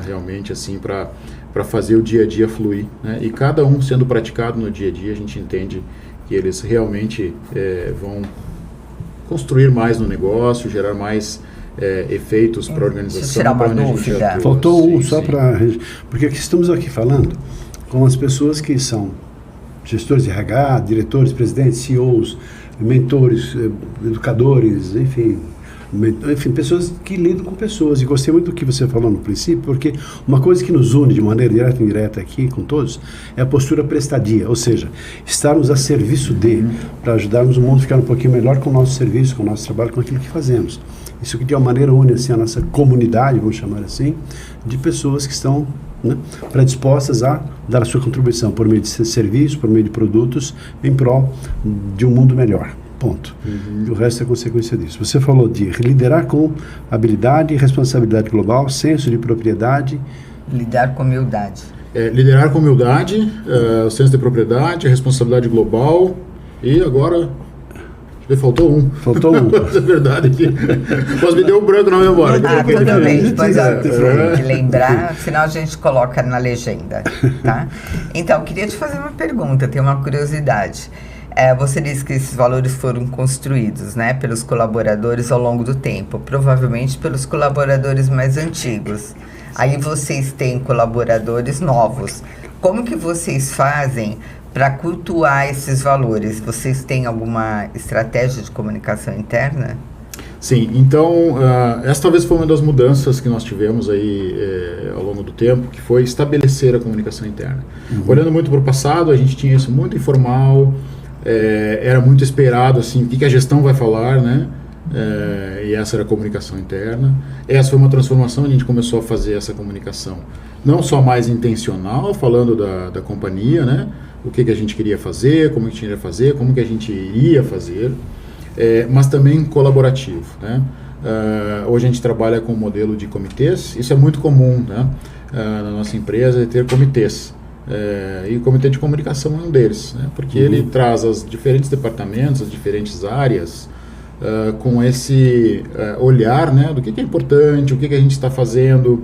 realmente assim, para fazer o dia a dia fluir, né? E cada um sendo praticado no dia a dia, a gente entende que eles realmente vão construir mais no negócio, gerar mais efeitos para a organização. Tirar uma dúvida. Faltou só para... Porque estamos aqui falando com as pessoas que são gestores de RH, diretores, presidentes, CEOs, mentores, educadores, enfim, pessoas que lidam com pessoas. E gostei muito do que você falou no princípio, porque uma coisa que nos une de maneira direta e indireta aqui com todos é a postura prestadia, ou seja, estarmos a serviço para ajudarmos o mundo a ficar um pouquinho melhor com o nosso serviço, com o nosso trabalho, com aquilo que fazemos. Isso que de uma maneira une assim, a nossa comunidade, vamos chamar assim, de pessoas que estão, né, predispostas a dar a sua contribuição por meio de serviços, por meio de produtos, em prol de um mundo melhor. Ponto. E o resto é consequência disso. Você falou de liderar com habilidade e responsabilidade global, senso de propriedade. Lidar com humildade. Liderar com humildade, o senso de propriedade, a responsabilidade global, e agora... Faltou um. É verdade. Mas me deu um branco na memória. Tudo bem. Depois eu tenho que lembrar, senão a gente coloca na legenda, tá? Então, queria te fazer uma pergunta, tenho uma curiosidade. Você disse que esses valores foram construídos, né, pelos colaboradores ao longo do tempo, provavelmente pelos colaboradores mais antigos. Aí vocês têm colaboradores novos. Como que vocês fazem para cultuar esses valores? Vocês têm alguma estratégia de comunicação interna? Sim, então essa talvez foi uma das mudanças que nós tivemos aí ao longo do tempo, que foi estabelecer a comunicação interna. Olhando muito para o passado, a gente tinha isso muito informal, era muito esperado assim, o que a gestão vai falar, né? E essa era a comunicação interna. Essa foi uma transformação, a gente começou a fazer essa comunicação não só mais intencional, falando da companhia, né? O que a gente queria fazer, como que a gente iria fazer, como que a gente iria fazer, mas também colaborativo, né? Hoje a gente trabalha com um modelo de comitês, isso é muito comum, né? Na nossa empresa, ter comitês, E o comitê de comunicação é um deles, né? Porque ele traz os diferentes departamentos, as diferentes áreas, com esse olhar, né, do que é importante, o que a gente está fazendo.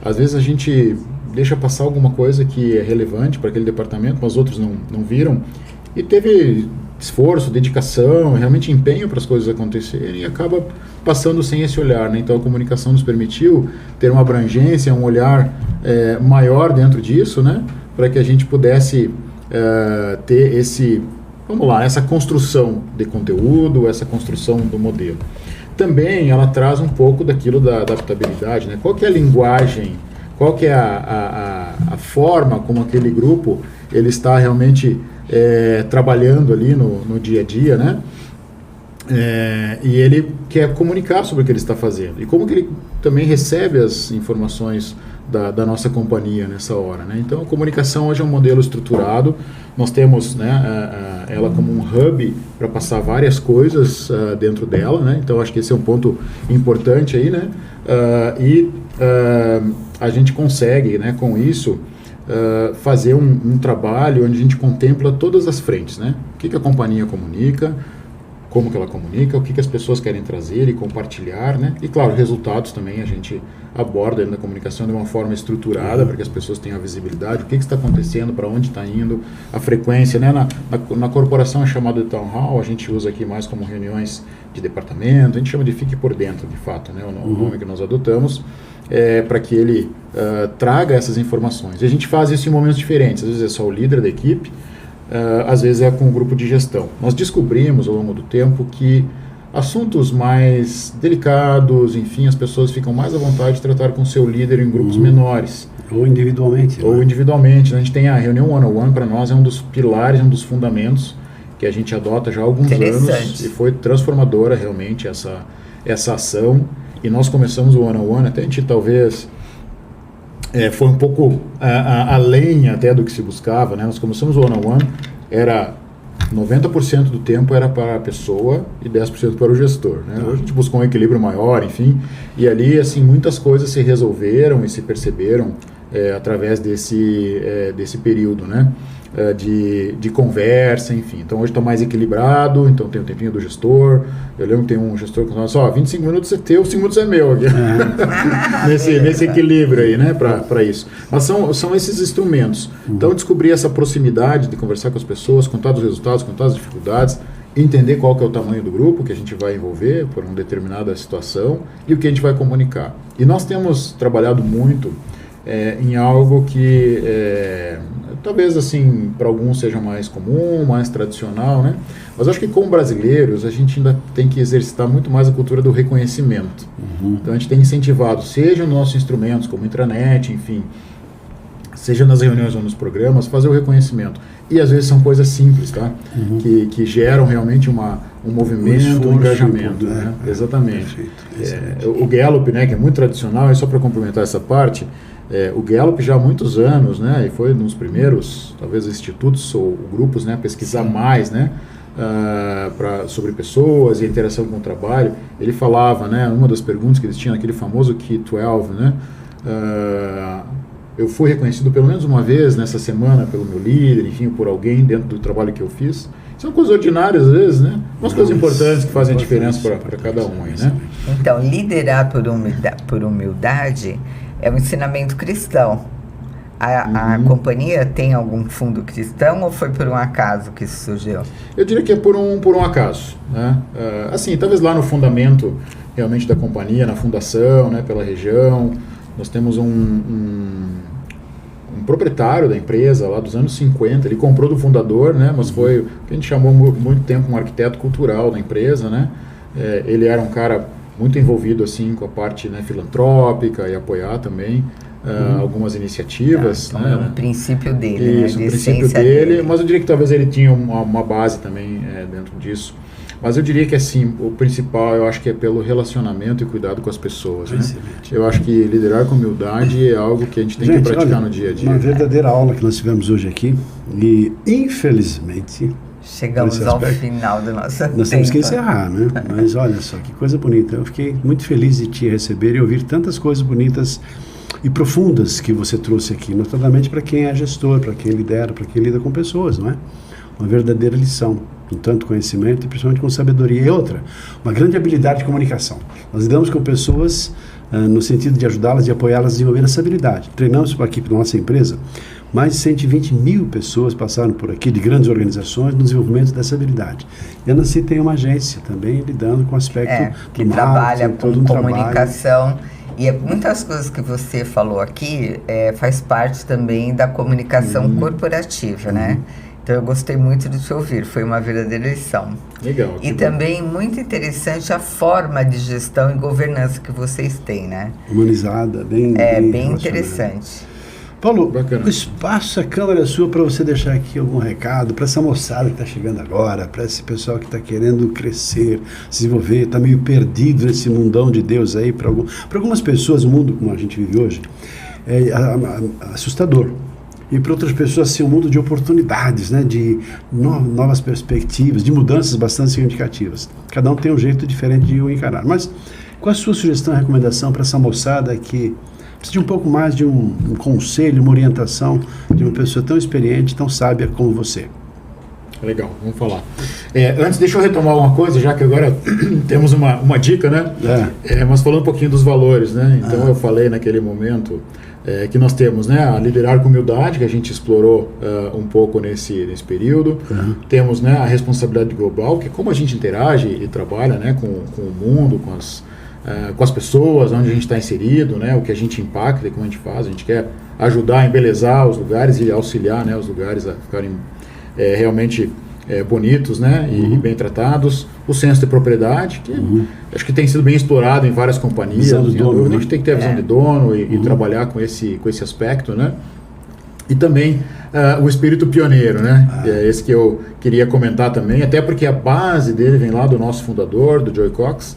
Às vezes a gente deixa passar alguma coisa que é relevante para aquele departamento, mas outros não viram, e teve esforço, dedicação, realmente empenho para as coisas acontecerem, e acaba passando sem esse olhar, né? Então a comunicação nos permitiu ter uma abrangência, um olhar maior dentro disso, né? Para que a gente pudesse ter essa construção de conteúdo, essa construção do modelo. Também ela traz um pouco daquilo da adaptabilidade, né? Qual que é a linguagem, qual que é a forma como aquele grupo ele está realmente trabalhando ali no dia a dia, né? E ele quer comunicar sobre o que ele está fazendo e como que ele também recebe as informações da nossa companhia nessa hora, né? Então a comunicação hoje é um modelo estruturado, nós temos, né, ela como um hub para passar várias coisas dentro dela, né? Então acho que esse é um ponto importante aí, né? A gente consegue, né, com isso fazer um trabalho onde a gente contempla todas as frentes, né? O que a companhia comunica, como que ela comunica, o que as pessoas querem trazer e compartilhar, né? E claro, resultados também a gente aborda dentro da comunicação de uma forma estruturada para que as pessoas tenham a visibilidade, o que está acontecendo, para onde está indo, a frequência, né? Na corporação é chamado de town hall, a gente usa aqui mais como reuniões de departamento, a gente chama de fique por dentro, de fato, né? O nome que nós adotamos, para que ele traga essas informações. E a gente faz isso em momentos diferentes, às vezes é só o líder da equipe, às vezes é com o grupo de gestão. Nós descobrimos ao longo do tempo que assuntos mais delicados, enfim, as pessoas ficam mais à vontade de tratar com o seu líder em grupos menores. Ou individualmente. Ou individualmente. A gente tem a reunião one-on-one, para nós é um dos pilares, um dos fundamentos que a gente adota já há alguns anos, e foi transformadora realmente essa ação. E nós começamos o one-on-one, até a gente talvez foi um pouco além até do que se buscava, né? Nós começamos o one-on-one, era 90% do tempo era para a pessoa e 10% para o gestor, né? Hoje a gente buscou um equilíbrio maior, enfim, e ali assim muitas coisas se resolveram e se perceberam através desse período, né? De conversa, enfim. Então hoje está mais equilibrado, então tem o tempinho do gestor. Eu lembro que tem um gestor que fala 25 minutos é teu, 5 minutos é meu aqui. nesse equilíbrio aí, né, para isso. Mas são esses instrumentos. Então descobrir essa proximidade de conversar com as pessoas, contar os resultados, contar as dificuldades, entender qual que é o tamanho do grupo que a gente vai envolver por uma determinada situação e o que a gente vai comunicar. E nós temos trabalhado muito em algo que talvez assim para alguns seja mais comum, mais tradicional, né? Mas acho que como brasileiros a gente ainda tem que exercitar muito mais a cultura do reconhecimento. Então a gente tem incentivado, seja nos nossos instrumentos como intranet, enfim, seja nas reuniões ou nos programas, fazer o reconhecimento. E às vezes são coisas simples, tá? Que geram realmente um movimento, um engajamento, né? Exatamente. O Gallup, né, que é muito tradicional, e só para complementar essa parte, o Gallup já há muitos anos, né, e foi um dos primeiros, talvez, institutos ou grupos, né, a pesquisar mais, né, sobre pessoas e a interação com o trabalho. Ele falava, né, uma das perguntas que eles tinham, aquele famoso Key 12, né, eu fui reconhecido pelo menos uma vez nessa semana pelo meu líder, enfim, por alguém dentro do trabalho que eu fiz. São coisas ordinárias às vezes, né? Umas coisas importantes que fazem a diferença para cada um aí, né? Então, liderar por humildade é um ensinamento cristão. A companhia tem algum fundo cristão ou foi por um acaso que isso surgiu? Eu diria que é por um acaso, né? Assim, talvez lá no fundamento realmente da companhia, na fundação, né, pela região, nós temos um proprietário da empresa lá dos anos 50, ele comprou do fundador, né, mas foi o que a gente chamou muito tempo um arquiteto cultural da empresa, né? Ele era um cara muito envolvido assim com a parte, né, filantrópica e apoiar também algumas iniciativas. Então né? É um princípio dele, Isso, né? um princípio dele, mas eu diria que talvez ele tinha uma base também dentro disso. Mas eu diria que assim, o principal eu acho que é pelo relacionamento e cuidado com as pessoas. Né? Eu acho que liderar com humildade é algo que a gente tem que praticar no dia a dia. Uma verdadeira aula que nós tivemos hoje aqui e infelizmente chegamos ao final do nosso tempo. Nós temos que encerrar, né? Mas olha só, que coisa bonita. Eu fiquei muito feliz de te receber e ouvir tantas coisas bonitas e profundas que você trouxe aqui, notadamente para quem é gestor, para quem lidera, para quem lida com pessoas, não é? Uma verdadeira lição, com tanto conhecimento e principalmente com sabedoria. E outra, uma grande habilidade de comunicação. Nós lidamos com pessoas no sentido de ajudá-las e apoiá-las a desenvolver essa habilidade. Treinamos aqui para a nossa empresa, mais de 120 mil pessoas passaram por aqui, de grandes organizações, no desenvolvimento dessa habilidade. E a Nancy tem uma agência também lidando com o aspecto que do trabalha marketing, com comunicação. E muitas coisas que você falou aqui faz parte também da comunicação corporativa, né? Então eu gostei muito de te ouvir, foi uma verdadeira lição. Legal. E também muito interessante a forma de gestão e governança que vocês têm, né? Humanizada, bem interessante. Paulo, bacana. O espaço, a câmera é sua para você deixar aqui algum recado para essa moçada que está chegando agora, para esse pessoal que está querendo crescer, se desenvolver, está meio perdido nesse mundão de Deus aí. Para algumas pessoas, o mundo como a gente vive hoje é assustador. E para outras pessoas, assim, um mundo de oportunidades, né? De novas perspectivas, de mudanças bastante significativas. Cada um tem um jeito diferente de o encarar. Mas qual a sua sugestão e recomendação para essa moçada que precisa de um pouco mais de um conselho, uma orientação de uma pessoa tão experiente, tão sábia como você? Legal, vamos falar. Antes, deixa eu retomar uma coisa, já que agora temos uma dica, né? Mas falando um pouquinho dos valores, né? Então, eu falei naquele momento que nós temos, né, a liderar com humildade, que a gente explorou um pouco nesse período. Temos, né, a responsabilidade global, que é como a gente interage e trabalha, né, com o mundo, com as pessoas, onde a gente está inserido, né, o que a gente impacta e como a gente faz. A gente quer ajudar a embelezar os lugares e auxiliar, né, os lugares a ficarem realmente bonitos, né, e bem tratados. O senso de propriedade, que acho que tem sido bem explorado em várias companhias. Visão do dono, né? A gente tem que ter a visão de dono e trabalhar com esse aspecto, né? E também o espírito pioneiro, né? É esse que eu queria comentar também, até porque a base dele vem lá do nosso fundador, do Joy Cox,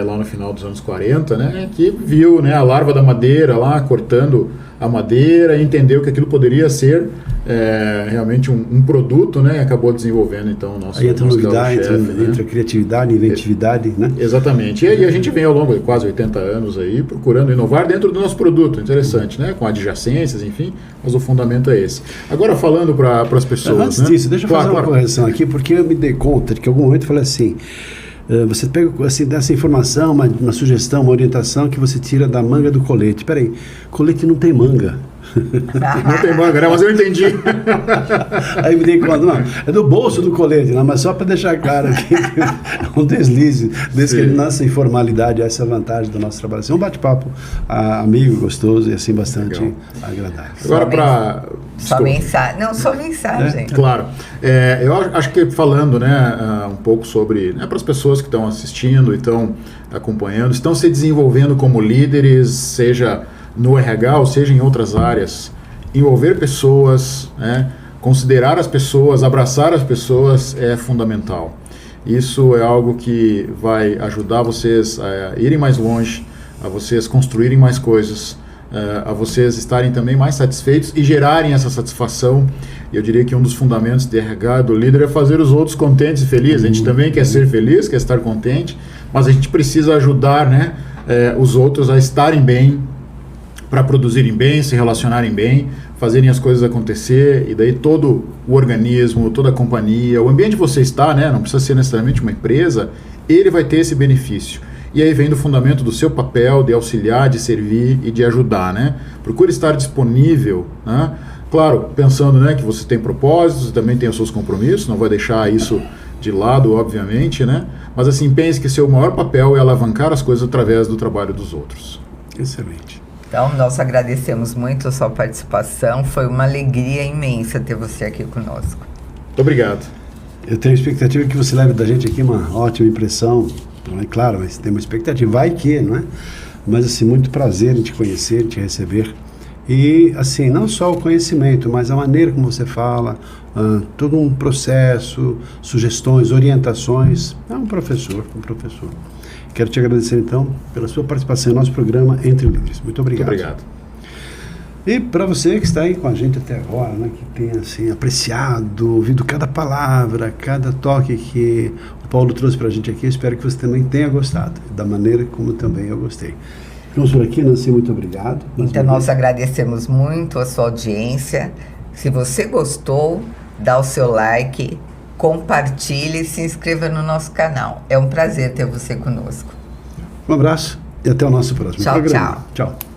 lá no final dos anos 40, né? Que viu, né, a larva da madeira lá cortando a madeira e entendeu que aquilo poderia ser realmente um produto, né? E acabou desenvolvendo, então, o nosso aí entra novidade, né? entra criatividade, inventividade, né? Exatamente. E a gente vem ao longo de quase 80 anos aí procurando inovar dentro do nosso produto. Interessante, né? Com adjacências, enfim, mas o fundamento é esse. Agora, falando para as pessoas... Antes disso, deixa eu fazer uma correção aqui, porque eu me dei conta de que em algum momento eu falei assim... Você pega assim, dessa informação, uma sugestão, uma orientação que você tira da manga do colete. Espera aí, colete não tem manga. Não tem manga, né? Mas eu entendi. Aí me dei conta, não, é do bolso do colete, não, mas só para deixar claro aqui que é um deslize, desde que ele nasce em formalidade, essa é a vantagem do nosso trabalho. Assim, um bate-papo amigo, gostoso e assim bastante agradável. Agora para... Só mensagem. Não, só mensagem. Claro. Eu acho que falando, né, um pouco sobre, né, para as pessoas que estão assistindo e estão acompanhando, estão se desenvolvendo como líderes, seja no RH ou seja em outras áreas, envolver pessoas, né, considerar as pessoas, abraçar as pessoas é fundamental. Isso é algo que vai ajudar vocês a irem mais longe, a vocês construírem mais coisas, a vocês estarem também mais satisfeitos e gerarem essa satisfação. Eu diria que um dos fundamentos de RH do líder é fazer os outros contentes e felizes. A gente também quer ser feliz, quer estar contente, mas a gente precisa ajudar, né, os outros a estarem bem, para produzirem bem, se relacionarem bem, fazerem as coisas acontecer, e daí todo o organismo, toda a companhia, o ambiente que você está, né, não precisa ser necessariamente uma empresa, ele vai ter esse benefício. E aí vem do fundamento do seu papel de auxiliar, de servir e de ajudar, né? Procure estar disponível, né? Claro, pensando, né, que você tem propósitos, também tem os seus compromissos, não vai deixar isso de lado, obviamente, né? Mas assim, pense que seu maior papel é alavancar as coisas através do trabalho dos outros. Excelente. Então, nós agradecemos muito a sua participação, foi uma alegria imensa ter você aqui conosco. Muito obrigado. Eu tenho expectativa que você leve da gente aqui uma ótima impressão. Não é claro, mas tem uma expectativa, vai que, não é? Mas assim, muito prazer em te conhecer, em te receber. E assim, não só o conhecimento, mas a maneira como você fala, todo um processo, sugestões, orientações. É um professor. Quero te agradecer então pela sua participação no nosso programa Entre Líderes. Muito obrigado. Muito obrigado. E para você que está aí com a gente até agora, né, que tem assim, apreciado, ouvido cada palavra, cada toque que o Paulo trouxe para a gente aqui, espero que você também tenha gostado, da maneira como também eu gostei. Ficamos por aqui, Nancy, muito obrigado. Então, nós agradecemos muito a sua audiência. Se você gostou, dá o seu like, compartilhe e se inscreva no nosso canal. É um prazer ter você conosco. Um abraço e até o nosso próximo programa. Tchau. Tchau.